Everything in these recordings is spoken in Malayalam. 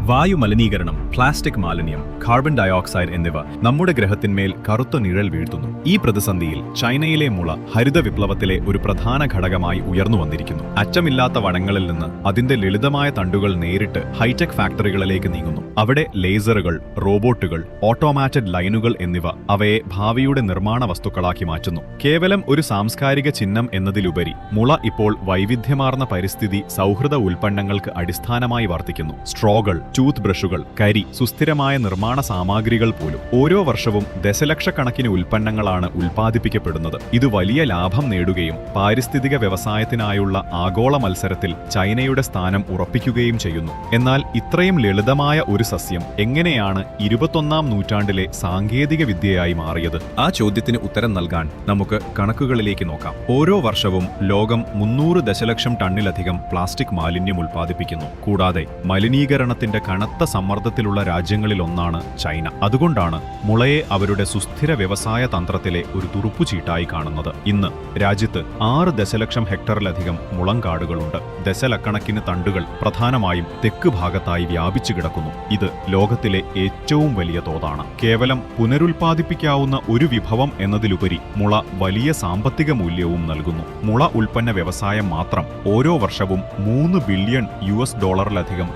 വായു മലിനീകരണം, പ്ലാസ്റ്റിക് മാലിന്യം, കാർബൺ ഡയോക്സൈഡ് എന്നിവ നമ്മുടെ ഗ്രഹത്തിന്മേൽ കറുത്ത നിഴൽ വീഴ്ത്തുന്നു. ഈ പ്രതിസന്ധിയിൽ ചൈനയിലെ മുള ഹരിത വിപ്ലവത്തിലെ ഒരു പ്രധാന ഘടകമായി ഉയർന്നു വന്നിരിക്കുന്നു. അറ്റമില്ലാത്ത വനങ്ങളിൽ നിന്ന് അതിന്റെ ലളിതമായ തണ്ടുകൾ നേരിട്ട് ഹൈടെക് ഫാക്ടറികളിലേക്ക് നീങ്ങുന്നു. അവിടെ ലേസറുകൾ, റോബോട്ടുകൾ, ഓട്ടോമാറ്റഡ് ലൈനുകൾ എന്നിവ അവയെ ഭാവിയുടെ നിർമ്മാണ വസ്തുക്കളാക്കി മാറ്റുന്നു. കേവലം ഒരു സാംസ്കാരിക ചിഹ്നം എന്നതിലുപരി മുള ഇപ്പോൾ വൈവിധ്യമാർന്ന പരിസ്ഥിതി സൗഹൃദ ഉൽപ്പന്നങ്ങൾക്ക് അടിസ്ഥാനമായി വർത്തിക്കുന്നു. സ്ട്രോകൾ, ടൂത്ത് ബ്രഷുകൾ, കരി, സുസ്ഥിരമായ നിർമ്മാണ സാമഗ്രികൾ പോലും. ഓരോ വർഷവും ദശലക്ഷക്കണക്കിന് ഉൽപ്പന്നങ്ങളാണ് ഉൽപ്പാദിപ്പിക്കപ്പെടുന്നത്. ഇത് വലിയ ലാഭം നേടുകയും പാരിസ്ഥിതിക വ്യവസായത്തിനായുള്ള ആഗോള മത്സരത്തിൽ ചൈനയുടെ സ്ഥാനം ഉറപ്പിക്കുകയും ചെയ്യുന്നു. എന്നാൽ ഇത്രയും ലളിതമായ ഒരു സസ്യം എങ്ങനെയാണ് 21ാം നൂറ്റാണ്ടിലെ സാങ്കേതിക വിദ്യയായി മാറിയത്? ആ ചോദ്യത്തിന് ഉത്തരം നൽകാൻ നമുക്ക് കണക്കുകളിലേക്ക് നോക്കാം. ഓരോ വർഷവും ലോകം 300 ദശലക്ഷം ടണ്ണിലധികം പ്ലാസ്റ്റിക് മാലിന്യം ഉൽപ്പാദിപ്പിക്കുന്നു. കൂടാതെ മലിനീകരണത്തിന്റെ കനത്ത സമ്മർദ്ദത്തിലുള്ള രാജ്യങ്ങളിലൊന്നാണ് ചൈന. അതുകൊണ്ടാണ് മുളയെ അവരുടെ സുസ്ഥിര വ്യവസായ തന്ത്രത്തിലെ ഒരു തുറുപ്പുചീട്ടായി കാണുന്നത്. ഇന്ന് രാജ്യത്ത് 6 ദശലക്ഷം ഹെക്ടറിലധികം മുളങ്കാടുകളുണ്ട്. ദശലക്കണക്കിന് തണ്ടുകൾ പ്രധാനമായും തെക്ക് ഭാഗത്തായി വ്യാപിച്ചു കിടക്കുന്നു. ഇത് ലോകത്തിലെ ഏറ്റവും വലിയ തോതാണ്. കേവലം പുനരുൽപ്പാദിപ്പിക്കാവുന്ന ഒരു വിഭവം എന്നതിലുപരി മുള വലിയ സാമ്പത്തിക മൂല്യവും നൽകുന്നു. മുള ഉൽപ്പന്ന വ്യവസായം മാത്രം ഓരോ വർഷവും $3 ബില്യൺ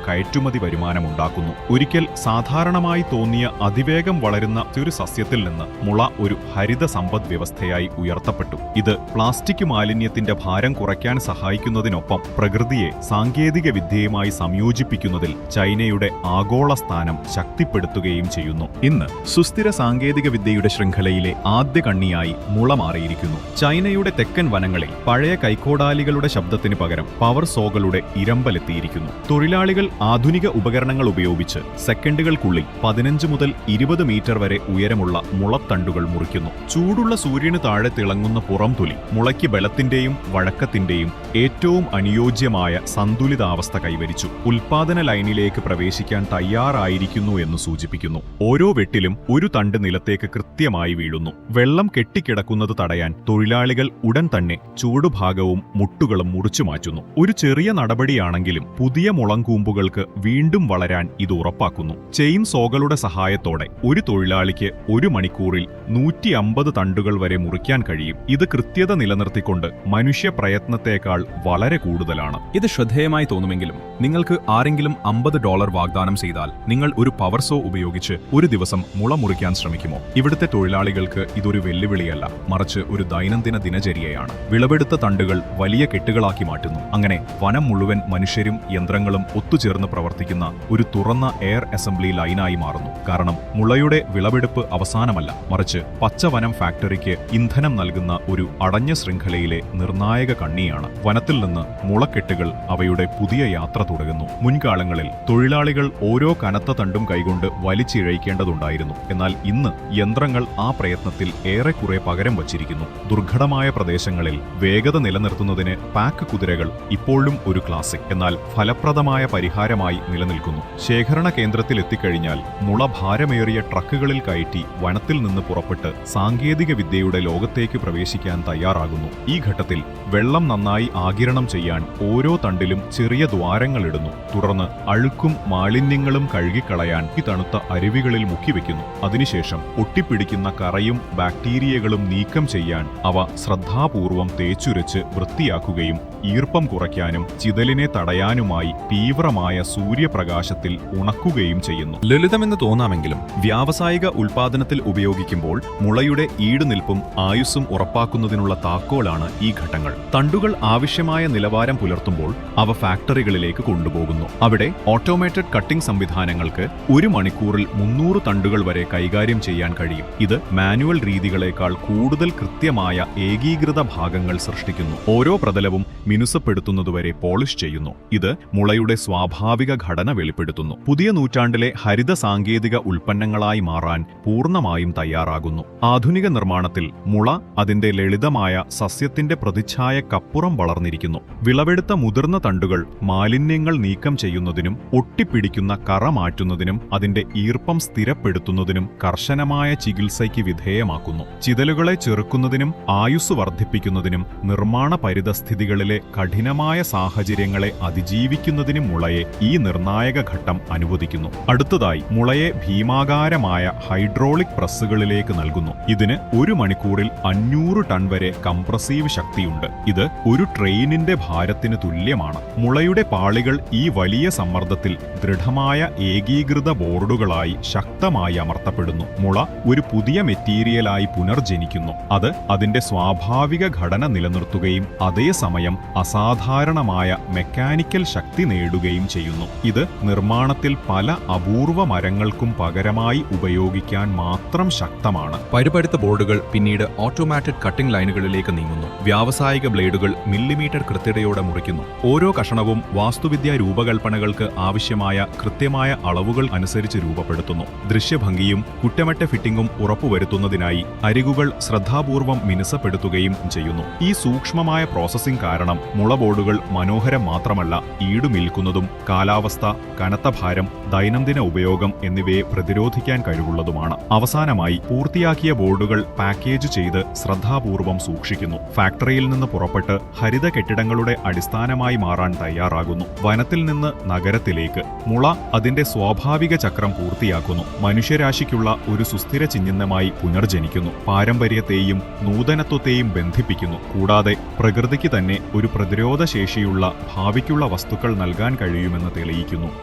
കയറ്റുമതി വരുമാനമുണ്ടാക്കുന്നു. ഒരിക്കൽ സാധാരണമായി തോന്നിയ അതിവേഗം വളരുന്ന ഒരു സസ്യത്തിൽ നിന്ന് മുള ഒരു ഹരിത സമ്പദ് വ്യവസ്ഥയായി ഉയർത്തപ്പെട്ടു. ഇത് പ്ലാസ്റ്റിക് മാലിന്യത്തിന്റെ ഭാരം കുറയ്ക്കാൻ സഹായിക്കുന്നതിനൊപ്പം പ്രകൃതിയെ സാങ്കേതിക വിദ്യയുമായി സംയോജിപ്പിക്കുന്നതിൽ ചൈനയുടെ ആഗോള സ്ഥാനം ശക്തിപ്പെടുത്തുകയും ചെയ്യുന്നു. ഇന്ന് സുസ്ഥിര സാങ്കേതിക വിദ്യയുടെ ശൃംഖലയിലെ ആദ്യ കണ്ണിയായി മുള മാറിയിരിക്കുന്നു. ചൈനയുടെ തെക്കൻ വനങ്ങളിൽ പഴയ കൈക്കോടാലികളുടെ ശബ്ദത്തിന് പകരം പവർ സോകളുടെ ഇരമ്പലെത്തിയിരിക്കുന്നു. തൊഴിലാളികൾ ആധുനിക ഉപകരണങ്ങൾ ഉപയോഗിച്ച് സെക്കൻഡുകൾക്കുള്ളിൽ 15 മുതൽ 20 മീറ്റർ വരെ ഉയരമുള്ള മുളത്തണ്ടുകൾ മുറിക്കുന്നു. ചൂടുള്ള സൂര്യന് താഴെ തിളങ്ങുന്ന പുറംതൊലി മുളയ്ക്ക് ബലത്തിന്റെയും വഴക്കത്തിന്റെയും ഏറ്റവും അനുയോജ്യമായ സന്തുലിതാവസ്ഥ കൈവരിച്ചു. ഉൽപാദന ലൈനിലേക്ക് പ്രവേശിക്കാൻ തയ്യാറായിരിക്കുന്നു എന്ന് സൂചിപ്പിക്കുന്നു. ഓരോ വെട്ടിലും ഒരു തണ്ട് നിലത്തേക്ക് കൃത്യമായി വീഴുന്നു. വെള്ളം കെട്ടിക്കിടക്കുന്നത് തടയാൻ തൊഴിലാളികൾ ഉടൻ തന്നെ ചൂടുഭാഗവും മുട്ടുകളും മുറിച്ചു മാറ്റുന്നു. ഒരു ചെറിയ നടപടിയാണെങ്കിലും പുതിയ മുളങ്കൂമ്പുകൾക്ക് വീണ്ടും വളരാൻ ഇത് ഉറപ്പാക്കുന്നു. ചെയിൻ സോകളുടെ സഹായത്തോടെ ഒരു തൊഴിലാളിക്ക് 1 മണിക്കൂറിൽ 150 തണ്ടുകൾ വരെ മുറിക്കാൻ കഴിയും. ഇത് കൃത്യത നിലനിർത്തിക്കൊണ്ട് മനുഷ്യ പ്രയത്നത്തേക്കാൾ വളരെ കൂടുതലാണ്. ഇത് ശ്രദ്ധേയമായി തോന്നുമെങ്കിലും നിങ്ങൾക്ക് ആരെങ്കിലും $50 വാഗ്ദാനം ചെയ്താൽ നിങ്ങൾ ഒരു പവർ സോ ഉപയോഗിച്ച് ഒരു ദിവസം മുള മുറിക്കാൻ ശ്രമിക്കുമോ? ഇവിടുത്തെ തൊഴിലാളികൾക്ക് ഇതൊരു വെല്ലുവിളിയല്ല, മറിച്ച് ഒരു ദൈനംദിന ദിനചര്യയാണ്. വിളവെടുത്ത തണ്ടുകൾ വലിയ കെട്ടുകളാക്കി മാറ്റുന്നു. അങ്ങനെ വനം മുഴുവൻ മനുഷ്യരും യന്ത്രങ്ങളും ഒത്തുചേർന്ന് പ്രവർത്തിക്കുന്ന ഒരു തുറന്ന എയർ അസംബ്ലി ലൈനായി മാറുന്നു. കാരണം മുളയുടെ വിളവെടുപ്പ് അവസാനമല്ല, മറിച്ച് പച്ചവനം ഫാക്ടറിക്ക് ഇന്ധനം നൽകുന്ന ഒരു അടഞ്ഞ ശൃംഖലയിലെ നിർണായക കണ്ണിയാണ്. വനത്തിൽ നിന്ന് മുളക്കെട്ടുകൾ അവയുടെ പുതിയ യാത്ര തുടങ്ങുന്നു. മുൻകാലങ്ങളിൽ തൊഴിലാളികൾ ഓരോ കനത്ത തണ്ടും കൈകൊണ്ട് വലിച്ചിഴയ്ക്കേണ്ടതുണ്ടായിരുന്നു. എന്നാൽ ഇന്ന് യന്ത്രങ്ങൾ ആ പ്രയത്നത്തിൽ ഏറെക്കുറെ പകരം വച്ചിരിക്കുന്നു. ദുർഘടമായ പ്രദേശങ്ങളിൽ വേഗത നിലനിർത്തുന്നതിന് പാക്ക് കുതിരകൾ ഇപ്പോഴും ഒരു ക്ലാസിക്, എന്നാൽ ഫലപ്രദമായ പരിഹാരമായി നിലനിൽക്കുന്നു. ശേഖരണ കേന്ദ്രത്തിൽ എത്തിക്കഴിഞ്ഞാൽ മുള ഭാരമേറിയ ട്രക്കുകളിൽ കയറ്റി വനത്തിൽ നിന്ന് പുറപ്പെട്ട് സാങ്കേതിക വിദ്യയുടെ ലോകത്തേക്ക് പ്രവേശിക്കാൻ തയ്യാറാകുന്നു. ഈ ഘട്ടത്തിൽ വെള്ളം നന്നായി ആഗിരണം ചെയ്യാൻ ഓരോ തണ്ടിലും ചെറിയ ദ്വാരങ്ങളിടുന്നു. തുടർന്ന് അഴുക്കും മാലിന്യങ്ങളും കഴുകിക്കളയാൻ ഈ തണുത്ത അരുവികളിൽ മുക്കിവെക്കുന്നു. അതിനുശേഷം ഒട്ടിപ്പിടിക്കുന്ന കറയും ബാക്ടീരിയകളും നീക്കം ചെയ്യാൻ അവ ശ്രദ്ധാപൂർവം തേച്ചുരച്ച് വൃത്തിയാക്കുകയും ഈർപ്പം കുറയ്ക്കാനും ചിതലിനെ തടയാനുമായി തീവ്രമായ സൂര്യപ്രകാശത്തിൽ ഉണക്കുകയും ചെയ്യുന്നു. ലളിതമെന്ന് തോന്നാമെങ്കിലും വ്യാവസായിക ഉൽപാദനത്തിൽ ഉപയോഗിക്കുമ്പോൾ മുളയുടെ ഈടുനിൽപ്പും ആയുസ്സും ഉറപ്പാക്കുന്നതിനുള്ള താക്കോലാണ് ഈ ഘട്ടങ്ങൾ. തണ്ടുകൾ ആവശ്യമായ നിലവാരം പുലർത്തുമ്പോൾ അവ ഫാക്ടറികളിലേക്ക് കൊണ്ടുപോകുന്നു. അവിടെ ഓട്ടോമേറ്റഡ് കട്ടിംഗ് സംവിധാനങ്ങൾക്ക് 1 മണിക്കൂറിൽ 300 തണ്ടുകൾ വരെ കൈകാര്യം ചെയ്യാൻ കഴിയും. ഇത് മാനുവൽ രീതികളേക്കാൾ കൂടുതൽ കൃത്യമായ ഏകീകൃത ഭാഗങ്ങൾ സൃഷ്ടിക്കുന്നു. ഓരോ പ്രതലവും മിനുസപ്പെടുത്തുന്നതുവരെ പോളിഷ് ചെയ്യുന്നു. ഇത് മുളയുടെ സ്വാഭാവിക ഘടന വെളിപ്പെടുത്തുന്നു. പുതിയ നൂറ്റാണ്ടിലെ ഹരിത സാങ്കേതിക ഉൽപ്പന്നങ്ങളായി മാറാൻ പൂർണ്ണമായും തയ്യാറാകുന്നു. ആധുനിക നിർമ്മാണത്തിൽ മുള അതിന്റെ ലളിതമായ സസ്യത്തിന്റെ പ്രതിച്ഛായക്കപ്പുറം വളർന്നിരിക്കുന്നു. വിളവെടുത്ത മുതിർന്ന തണ്ടുകൾ മാലിന്യങ്ങൾ നീക്കം ചെയ്യുന്നതിനും ഒട്ടിപ്പിടിക്കുന്ന കറ മാറ്റുന്നതിനും അതിന്റെ ഈർപ്പം സ്ഥിരപ്പെടുത്തുന്നതിനും കർശനമായ ചികിത്സയ്ക്ക് വിധേയമാക്കുന്നു. ചിതലുകളെ ചെറുക്കുന്നതിനും ആയുസ് വർദ്ധിപ്പിക്കുന്നതിനും നിർമ്മാണ പരിതസ്ഥിതികളിലെ കഠിനമായ സാഹചര്യങ്ങളെ അതിജീവിക്കുന്നതിനും മുളയെ ഈ നിർണായക നിർണായക ഘട്ടം അനുവദിക്കുന്നു. അടുത്തതായി മുളയെ ഭീമാകാരമായ ഹൈഡ്രോളിക് പ്രസ്സുകളിലേക്ക് നൽകുന്നു. ഇതിന് 1 മണിക്കൂറിൽ 500 ടൺ വരെ കംപ്രസീവ് ശക്തിയുണ്ട്. ഇത് ഒരു ട്രെയിനിന്റെ ഭാരത്തിന് തുല്യമാണ്. മുളയുടെ പാളികൾ ഈ വലിയ സമ്മർദ്ദത്തിൽ ദൃഢമായ ഏകീകൃത ബോർഡുകളായി ശക്തമായി അമർത്തപ്പെടുന്നു. മുള ഒരു പുതിയ മെറ്റീരിയലായി പുനർജനിക്കുന്നു. അത് അതിന്റെ സ്വാഭാവിക ഘടന നിലനിർത്തുകയും അതേസമയം അസാധാരണമായ മെക്കാനിക്കൽ ശക്തി നേടുകയും ചെയ്യുന്നു. ഇത് നിർമ്മാണത്തിൽ പല അപൂർവ മരങ്ങൾക്കും പകരമായി ഉപയോഗിക്കാൻ മാത്രം ശക്തമാണ്. പരുപരുത്ത ബോർഡുകൾ പിന്നീട് ഓട്ടോമാറ്റിക് കട്ടിംഗ് ലൈനുകളിലേക്ക് നീങ്ങുന്നു. വ്യാവസായിക ബ്ലേഡുകൾ മില്ലിമീറ്റർ കൃത്യതയോടെ മുറിക്കുന്നു. ഓരോ കഷണവും വാസ്തുവിദ്യാ രൂപകൽപ്പനകൾക്ക് ആവശ്യമായ കൃത്യമായ അളവുകൾ അനുസരിച്ച് രൂപപ്പെടുത്തുന്നു. ദൃശ്യഭംഗിയും കുറ്റമറ്റ ഫിറ്റിംഗും ഉറപ്പുവരുത്തുന്നതിനായി അരികുകൾ ശ്രദ്ധാപൂർവം മിനുസപ്പെടുത്തുകയും ചെയ്യുന്നു. ഈ സൂക്ഷ്മമായ പ്രോസസ്സിംഗ് കാരണം മുള ബോർഡുകൾ മനോഹരം മാത്രമല്ല, ഈടുനിൽക്കുന്നതും കാലാവസ്ഥ, കനത്ത ഭാരം, ദൈനംദിന ഉപയോഗം എന്നിവയെ പ്രതിരോധിക്കാൻ കഴിവുള്ളതുമാണ്. അവസാനമായി പൂർത്തിയാക്കിയ ബോർഡുകൾ പാക്കേജ് ചെയ്ത് ശ്രദ്ധാപൂർവം സൂക്ഷിക്കുന്നു. ഫാക്ടറിയിൽ നിന്ന് പുറപ്പെട്ട് ഹരിത കെട്ടിടങ്ങളുടെ അടിസ്ഥാനമായി മാറാൻ തയ്യാറാകുന്നു. വനത്തിൽ നിന്ന് നഗരത്തിലേക്ക് മുള അതിന്റെ സ്വാഭാവിക ചക്രം പൂർത്തിയാക്കുന്നു. മനുഷ്യരാശിക്കുള്ള ഒരു സുസ്ഥിര ചിഹ്നമായി പുനർജനിക്കുന്നു. പാരമ്പര്യത്തെയും നൂതനത്വത്തെയും ബന്ധിപ്പിക്കുന്നു. കൂടാതെ പ്രകൃതിക്ക് തന്നെ ഒരു പ്രതിരോധശേഷിയുള്ള ഭാവിക്കുള്ള വസ്തുക്കൾ നൽകാൻ കഴിയുമെന്ന് തെളിയിക്കുന്നു.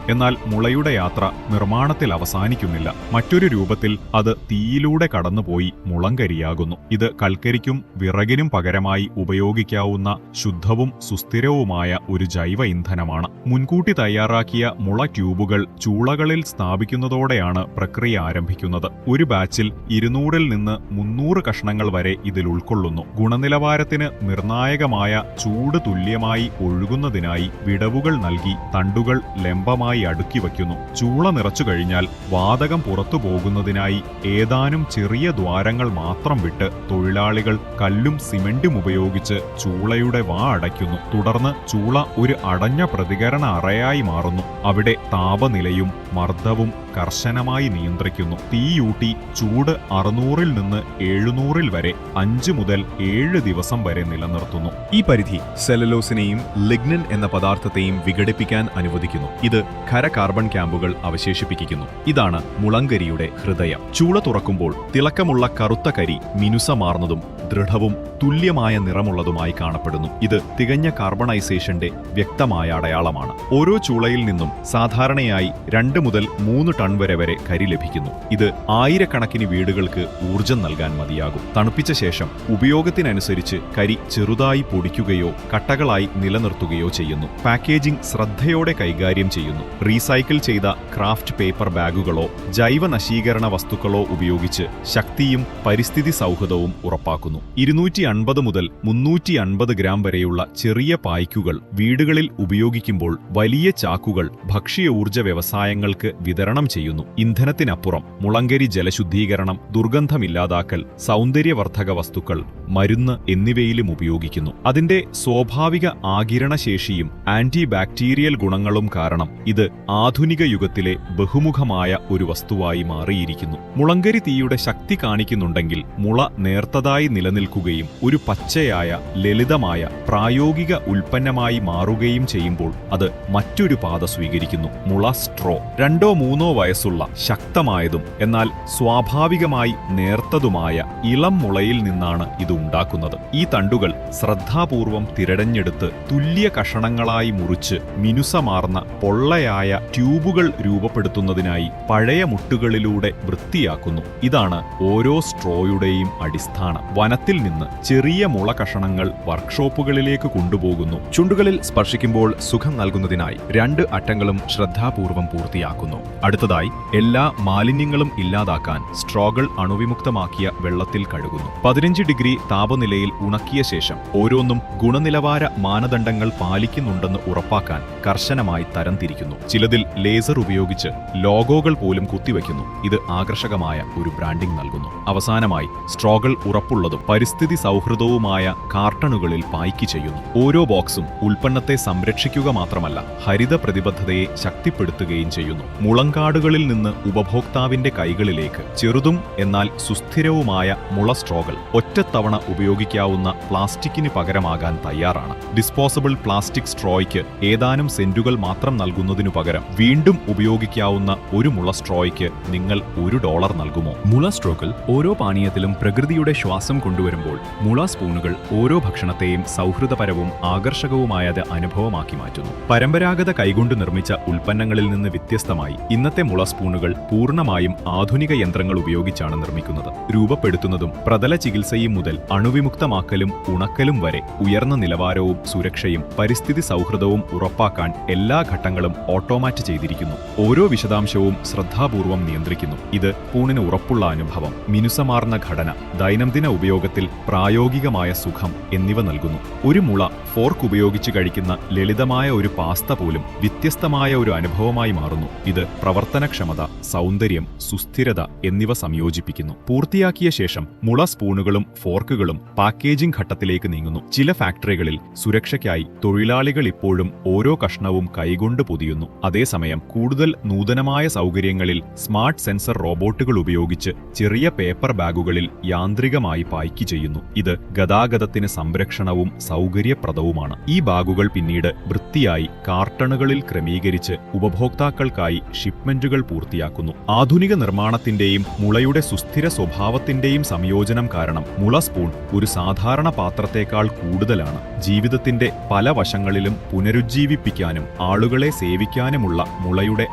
എന്നാൽ മുളയുടെ യാത്ര നിർമ്മാണത്തിൽ അവസാനിക്കുന്നില്ല. മറ്റൊരു രൂപത്തിൽ അത് തീയിലൂടെ കടന്നുപോയി മുളങ്കരിയാകുന്നു. ഇത് കൽക്കരിക്കും വിറകിനും പകരമായി ഉപയോഗിക്കാവുന്ന ശുദ്ധവും സുസ്ഥിരവുമായ ഒരു ജൈവ ഇന്ധനമാണ്. മുൻകൂട്ടി തയ്യാറാക്കിയ മുള ട്യൂബുകൾ ചൂളകളിൽ സ്ഥാപിക്കുന്നതോടെയാണ് പ്രക്രിയ ആരംഭിക്കുന്നത്. ഒരു ബാച്ചിൽ 200 നിന്ന് 300 കഷണങ്ങൾ വരെ ഇതിൽ ഉൾക്കൊള്ളുന്നു. ഗുണനിലവാരത്തിന് നിർണായകമായ ചൂട് തുല്യമായി ഒഴുകുന്നതിനായി വിടവുകൾ നൽകി തണ്ടുകൾ ലംബമായി അടുക്കി വയ്ക്കുന്നു. ചൂള നിറച്ചു കഴിഞ്ഞാൽ വാതകം പുറത്തു പോകുന്നതിനായി ഏതാനും ചെറിയ ദ്വാരങ്ങൾ മാത്രം വിട്ട് തൊഴിലാളികൾ കല്ലും സിമന്റും ഉപയോഗിച്ച് ചൂളയുടെ വാ അടയ്ക്കുന്നു. തുടർന്ന് ചൂള ഒരു അടഞ്ഞ പ്രതികരണ അറയായി മാറുന്നു. അവിടെ താപനിലയും മർദ്ദവും കർശനമായി നിയന്ത്രിക്കുന്നു. തീയൂട്ടി ചൂട് 600 നിന്ന് 700 വരെ 5 മുതൽ 7 ദിവസം വരെ നിലനിർത്തുന്നു. ഈ പരിധി സെലലോസിനെയും ലിഗ്നിൻ എന്ന പദാർത്ഥത്തെയും വിഘടിപ്പിക്കാൻ അനുവദിക്കുന്നു. ഇത് ഖര കാർബൺ ക്യാമ്പുകൾ അവശേഷിപ്പിക്കുന്നു. ഇതാണ് മുളങ്കരിയുടെ ഹൃദയം. ചൂള തുറക്കുമ്പോൾ തിളക്കമുള്ള കറുത്ത കരി മിനുസമാർന്നതും ദൃഢവും തുല്യമായ നിറമുള്ളതുമായി കാണപ്പെടുന്നു. ഇത് തികഞ്ഞ കാർബണൈസേഷന്റെ വ്യക്തമായ അടയാളമാണ്. ഓരോ ചൂളയിൽ നിന്നും സാധാരണയായി 2 മുതൽ 3 ടൺ വരെ കരി ലഭിക്കുന്നു. ഇത് ആയിരക്കണക്കിന് വീടുകൾക്ക് ഊർജം നൽകാൻ മതിയാകും. തണുപ്പിച്ച ശേഷം ഉപയോഗത്തിനനുസരിച്ച് കരി ചെറുതായി പൊടിക്കുകയോ കട്ടകളായി നിലനിർത്തുകയോ ചെയ്യുന്നു. പാക്കേജിംഗ് ശ്രദ്ധയോടെ കൈകാര്യം ചെയ്യുന്നു. റീസൈക്കിൾ ചെയ്ത ക്രാഫ്റ്റ് പേപ്പർ ബാഗുകളോ ജൈവ നശീകരണ വസ്തുക്കളോ ഉപയോഗിച്ച് ശക്തിയും പരിസ്ഥിതി സൗഹൃദവും ഉറപ്പാക്കുന്നു. 250 മുതൽ 350 ഗ്രാം വരെയുള്ള ചെറിയ പായ്ക്കുകൾ വീടുകളിൽ ഉപയോഗിക്കുമ്പോൾ വലിയ ചാക്കുകൾ ഭക്ഷ്യ ഊർജ്ജ വ്യവസായങ്ങൾക്ക് വിതരണം ചെയ്യുന്നു. ഇന്ധനത്തിനപ്പുറം മുളങ്കരി ജലശുദ്ധീകരണം, ദുർഗന്ധമില്ലാതാക്കൽ, സൗന്ദര്യവർദ്ധക വസ്തുക്കൾ, മരുന്ന് എന്നിവയിലും ഉപയോഗിക്കുന്നു. അതിന്റെ സ്വാഭാവിക ആഗിരണശേഷിയും ആന്റി ബാക്ടീരിയൽ ഗുണങ്ങളും കാരണം ഇത് ആധുനിക യുഗത്തിലെ ബഹുമുഖമായ ഒരു വസ്തുവായി മാറിയിരിക്കുന്നു. മുളങ്കരി തീയുടെ ശക്തി കാണിക്കുന്നുണ്ടെങ്കിൽ മുള നേർത്തതായി നിലനിൽക്കുകയും ഒരു പച്ചയായ ലളിതമായ പ്രായോഗിക ഉൽപ്പന്നമായി മാറുകയും ചെയ്യുമ്പോൾ അത് മറ്റൊരു പാത സ്വീകരിക്കുന്നു. മുള സ്ട്രോ 2-3 വയസ്സുള്ള ശക്തമായതും എന്നാൽ സ്വാഭാവികമായി നേർത്തതുമായ ഇളം മുളയിൽ നിന്നാണ് ഇത് ഉണ്ടാക്കുന്നത്. ഈ തണ്ടുകൾ ശ്രദ്ധാപൂർവം തിരഞ്ഞെടുത്ത് തുല്യ കഷണങ്ങളായി മുറിച്ച് മിനുസമാർന്ന പൊള്ളയായ ട്യൂബുകൾ രൂപപ്പെടുത്തുന്നതിനായി പഴയ മുട്ടുകളിലൂടെ വൃത്തിയാക്കുന്നു. ഇതാണ് ഓരോ സ്ട്രോയുടെയും അടിസ്ഥാനം. വനത്തിൽ നിന്ന് ചെറിയ മുള കഷണങ്ങൾ വർക്ക്ഷോപ്പുകളിലേക്ക് കൊണ്ടുപോകുന്നു. ചുണ്ടുകളിൽ സ്പർശിക്കുമ്പോൾ സുഖം നൽകുന്നതിനായി 2 അറ്റങ്ങളും ശ്രദ്ധാപൂർവം പൂർത്തിയാക്കുന്നു. അടുത്തതായി എല്ലാ മാലിന്യങ്ങളും ഇല്ലാതാക്കാൻ സ്ട്രോകൾ അണുവിമുക്തമാക്കിയ വെള്ളത്തിൽ കഴുകുന്നു. 15 ഡിഗ്രി താപനിലയിൽ ഉണക്കിയ ശേഷം ഓരോന്നും ഗുണനിലവാര മാനദണ്ഡങ്ങൾ പാലിക്കുന്നുണ്ടെന്ന് ഉറപ്പാക്കാൻ കർശനമായി തരംതിരിക്കുന്നു. ചിലതിൽ ലേസർ ഉപയോഗിച്ച് ലോഗോകൾ പോലും കുത്തിവെക്കുന്നു. ഇത് ആകർഷകമായ ഒരു ബ്രാൻഡിംഗ് നൽകുന്നു. അവസാനമായി സ്ട്രോകൾ ഉറപ്പുള്ളതും പരിസ്ഥിതി സൗഹൃദവുമായ കാർട്ടണുകളിൽ പായ്ക്ക് ചെയ്യുന്നു. ഓരോ ബോക്സും ഉൽപ്പന്നത്തെ സംരക്ഷിക്കുക മാത്രമല്ല ഹരിത പ്രതിബദ്ധതയെ ശക്തിപ്പെടുത്തുകയും ചെയ്യുന്നു. മുളങ്കാട് ഇടപാടുകളിൽ നിന്ന് ഉപഭോക്താവിന്റെ കൈകളിലേക്ക് ചെറുതും എന്നാൽ സുസ്ഥിരവുമായ മുള സ്ട്രോകൾ ഒറ്റത്തവണ ഉപയോഗിക്കാവുന്ന പ്ലാസ്റ്റിക്കിന് പകരമാകാൻ തയ്യാറാണ്. ഡിസ്പോസബിൾ പ്ലാസ്റ്റിക് സ്ട്രോയ്ക്ക് ഏതാനും സെന്റുകൾ മാത്രം നൽകുന്നതിനു പകരം വീണ്ടും ഉപയോഗിക്കാവുന്ന ഒരു മുള സ്ട്രോയ്ക്ക് നിങ്ങൾ $1 നൽകുമോ? മുള സ്ട്രോകൾ ഓരോ പാനീയത്തിലും പ്രകൃതിയുടെ ശ്വാസം കൊണ്ടുവരുമ്പോൾ മുള സ്പൂണുകൾ ഓരോ ഭക്ഷണത്തെയും സൗഹൃദപരവും ആകർഷകവുമായത് അനുഭവമാക്കി മാറ്റുന്നു. പരമ്പരാഗത കൈകൊണ്ട് നിർമ്മിച്ച ഉൽപ്പന്നങ്ങളിൽ നിന്ന് വ്യത്യസ്തമായി ഇന്നത്തെ മുള സ്പൂണുകൾ പൂർണ്ണമായും ആധുനിക യന്ത്രങ്ങൾ ഉപയോഗിച്ചാണ് നിർമ്മിക്കുന്നത്. രൂപപ്പെടുത്തുന്നതും പ്രതല ചികിത്സയും മുതൽ അണുവിമുക്തമാക്കലും ഉണക്കലും വരെ ഉയർന്ന നിലവാരവും സുരക്ഷയും പരിസ്ഥിതി സൗഹൃദവും ഉറപ്പാക്കാൻ എല്ലാ ഘട്ടങ്ങളും ഓട്ടോമാറ്റ് ചെയ്തിരിക്കുന്നു. ഓരോ വിശദാംശവും ശ്രദ്ധാപൂർവം നിയന്ത്രിക്കുന്നു. ഇത് സ്പൂണിന് ഉറപ്പുള്ള അനുഭവം, മിനുസമാർന്ന ഘടന, ദൈനംദിന ഉപയോഗത്തിൽ പ്രായോഗികമായ സുഖം എന്നിവ നൽകുന്നു. ഒരു മുള ഫോർക്ക് ഉപയോഗിച്ച് കഴിക്കുന്ന ലളിതമായ ഒരു പാസ്ത പോലും വ്യത്യസ്തമായ ഒരു അനുഭവമായി മാറുന്നു. ഇത് പ്രവർത്തനക്ഷമത, സൗന്ദര്യം, സുസ്ഥിരത എന്നിവ സംയോജിപ്പിക്കുന്നു. പൂർത്തിയാക്കിയ ശേഷം മുള സ്പൂണുകളും ഫോർക്കുകളും പാക്കേജിംഗ് ഘട്ടത്തിലേക്ക് നീങ്ങുന്നു. ചില ഫാക്ടറികളിൽ സുരക്ഷയ്ക്കായി തൊഴിലാളികൾ ഇപ്പോഴും ഓരോ കഷ്ണവും കൈകൊണ്ട് പൊതിയുന്നു. അതേസമയം കൂടുതൽ നൂതനമായ സൗകര്യങ്ങളിൽ സ്മാർട്ട് സെൻസർ റോബോട്ടുകൾ ഉപയോഗിച്ച് ചെറിയ പേപ്പർ ബാഗുകളിൽ യാന്ത്രികമായി പായ്ക്ക് ചെയ്യുന്നു. ഇത് ഗതാഗതത്തിന് സംരക്ഷണവും സൗകര്യപ്രദവുമാണ്. ഈ ബാഗുകൾ പിന്നീട് വൃത്തിയായി കാർട്ടണുകളിൽ ക്രമീകരിച്ച് ഉപഭോക്താക്കൾക്കായി ഷിപ്മെന്റുകൾ പൂർത്തിയാക്കുന്നു. ആധുനിക നിർമ്മാണത്തിന്റെയും മുളയുടെ സുസ്ഥിര സ്വഭാവത്തിന്റെയും സംയോജനം കാരണം മുള സ്പൂൺ ഒരു സാധാരണ പാത്രത്തേക്കാൾ കൂടുതലാണ്. ജീവിതത്തിന്റെ പല വശങ്ങളിലും പുനരുജ്ജീവിപ്പിക്കാനും ആളുകളെ സേവിക്കാനുമുള്ള മുളയുടെ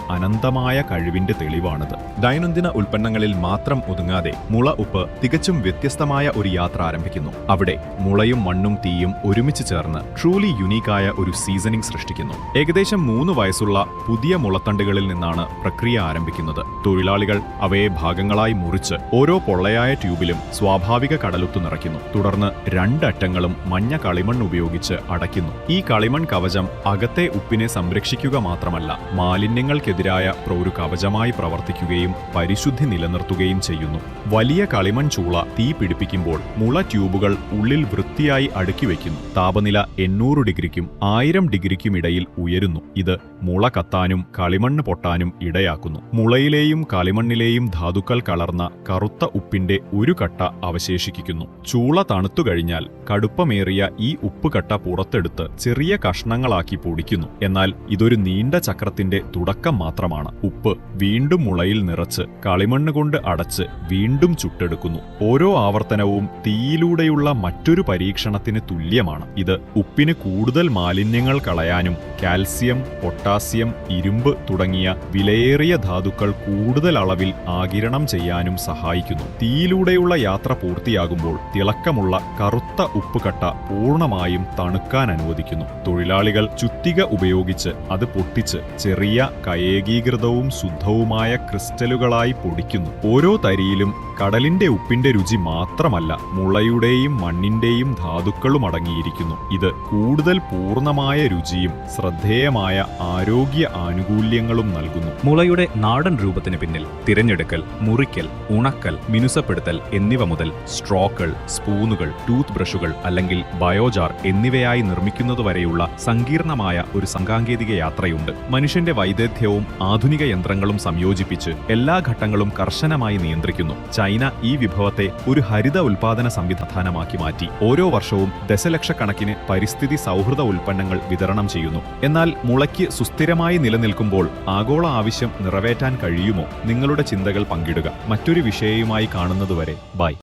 അനന്തമായ കഴിവിന്റെ തെളിവാണിത്. ദൈനംദിന ഉൽപ്പന്നങ്ങളിൽ മാത്രം ഒതുങ്ങാതെ മുള ഉപ്പ് തികച്ചും വ്യത്യസ്തമായ ഒരു യാത്ര ആരംഭിക്കുന്നു. അവിടെ മുളയും മണ്ണും തീയും ഒരുമിച്ച് ചേർന്ന് ട്രൂലി യുണീക്കായ ഒരു സീസണിംഗ് സൃഷ്ടിക്കുന്നു. ഏകദേശം 3 വയസ്സുള്ള പുതിയ മുളത്തണ്ടുകളിൽ നിന്നാണ് പ്രക്രിയ ആരംഭിക്കുന്നത്. തൊഴിലാളികൾ അവയെ ഭാഗങ്ങളായി മുറിച്ച് ഓരോ പൊള്ളയായ ട്യൂബിലും സ്വാഭാവിക കടലുത്തു നിറയ്ക്കുന്നു. തുടർന്ന് 2 അറ്റങ്ങളും മഞ്ഞ കളിമണ്ണ് ഉപയോഗിച്ച് അടയ്ക്കുന്നു. ഈ കളിമൺ കവചം അകത്തെ ഉപ്പിനെ സംരക്ഷിക്കുക മാത്രമല്ല, മാലിന്യങ്ങൾക്കെതിരായ ഒരു കവചമായി പ്രവർത്തിക്കുകയും പരിശുദ്ധി നിലനിർത്തുകയും ചെയ്യുന്നു. വലിയ കളിമൺ ചൂള തീ പിടിപ്പിക്കുമ്പോൾ മുള ട്യൂബുകൾ ഉള്ളിൽ വൃത്തിയായി അടുക്കി വയ്ക്കുന്നു. താപനില 800 ഡിഗ്രിക്കും 1000 ഡിഗ്രിക്കും ഇടയിൽ ഉയരുന്നു. ഇത് മുള കത്താനും കളിമണ്ണ് പൊട്ടാനും ഇടയാക്കുന്നു. മുളയിലെയും കളിമണ്ണിലെയും ധാതുക്കൾ കലർന്ന കറുത്ത ഉപ്പിന്റെ ഒരു കട്ട അവശേഷിക്കുന്നു. ചൂള തണുത്തുകഴിഞ്ഞാൽ കടുപ്പമേറിയ ഈ ഉപ്പ് കട്ട പുറത്തെടുത്ത് ചെറിയ കഷ്ണങ്ങളാക്കി പൊടിക്കുന്നു. എന്നാൽ ഇതൊരു നീണ്ട ചക്രത്തിന്റെ തുടക്കം മാത്രമാണ്. ഉപ്പ് വീണ്ടും മുളയിൽ നിറച്ച് കളിമണ്ണ് കൊണ്ട് അടച്ച് വീണ്ടും ചുട്ടെടുക്കുന്നു. ഓരോ ആവർത്തനവും തീയിലൂടെയുള്ള മറ്റൊരു പരീക്ഷണത്തിന് തുല്യമാണ്. ഇത് ഉപ്പിന് കൂടുതൽ മാലിന്യങ്ങൾ കളയാനും കാൽസ്യം, പൊട്ടാസ്യം, ഇരുമ്പ് തുടങ്ങിയ വിലയേറിയ ധാതുക്കൾ കൂടുതൽ അളവിൽ ആഗിരണം ചെയ്യാനും സഹായിക്കുന്നു. തീയിലൂടെയുള്ള യാത്ര പൂർത്തിയാകുമ്പോൾ തിളക്കമുള്ള കറുത്ത ഉപ്പുകട്ട പൂർണ്ണമായും തണുക്കാൻ അനുവദിക്കുന്നു. തൊഴിലാളികൾ ചുറ്റിക ഉപയോഗിച്ച് അത് പൊട്ടിച്ച് ചെറിയ കയേകീകൃതവും ശുദ്ധവുമായ ക്രിസ്റ്റലുകളായി പൊടിക്കുന്നു. ഓരോ തരിയിലും കടലിന്റെ ഉപ്പിന്റെ രുചി മാത്രമല്ല, മുളയുടെയും മണ്ണിന്റെയും ധാതുക്കളും അടങ്ങിയിരിക്കുന്നു. ഇത് കൂടുതൽ പൂർണ്ണമായ രുചിയും ശ്രദ്ധേയമായ ആരോഗ്യ ആനുകൂല്യങ്ങളും നൽകുന്നു. മുളയുടെ നാടൻ രൂപത്തിന് പിന്നിൽ തിരഞ്ഞെടുക്കൽ, മുറിക്കൽ, ഉണക്കൽ, മിനുസപ്പെടുത്തൽ എന്നിവ മുതൽ സ്ട്രോകൾ, സ്പൂണുകൾ, ടൂത്ത് ബ്രഷുകൾ അല്ലെങ്കിൽ ബയോജാർ എന്നിവയായി നിർമ്മിക്കുന്നതുവരെയുള്ള സങ്കീർണമായ ഒരു സാങ്കേതിക യാത്രയുണ്ട്. മനുഷ്യന്റെ വൈദഗ്ധ്യവും ആധുനിക യന്ത്രങ്ങളും സംയോജിപ്പിച്ച് എല്ലാ ഘട്ടങ്ങളും കർശനമായി നിയന്ത്രിക്കുന്നു. ചൈന ഈ വിഭവത്തെ ഒരു ഹരിത ഉൽപാദന സംവിധാനമാക്കി മാറ്റി. ഓരോ വർഷവും ദശലക്ഷക്കണക്കിന് പരിസ്ഥിതി സൗഹൃദ ഉൽപ്പന്നങ്ങൾ വിതരണം ചെയ്യുന്നു. എന്നാൽ മുളയ്ക്ക് സുസ്ഥിരമായി നിലനിൽക്കുമ്പോൾ ആഗോള ആവശ്യം നിറവേറ്റാൻ കഴിയുമോ? നിങ്ങളുടെ ചിന്തകൾ പങ്കിടുക. മറ്റൊരു വിഷയവുമായി കാണുന്നതുവരെ ബൈ.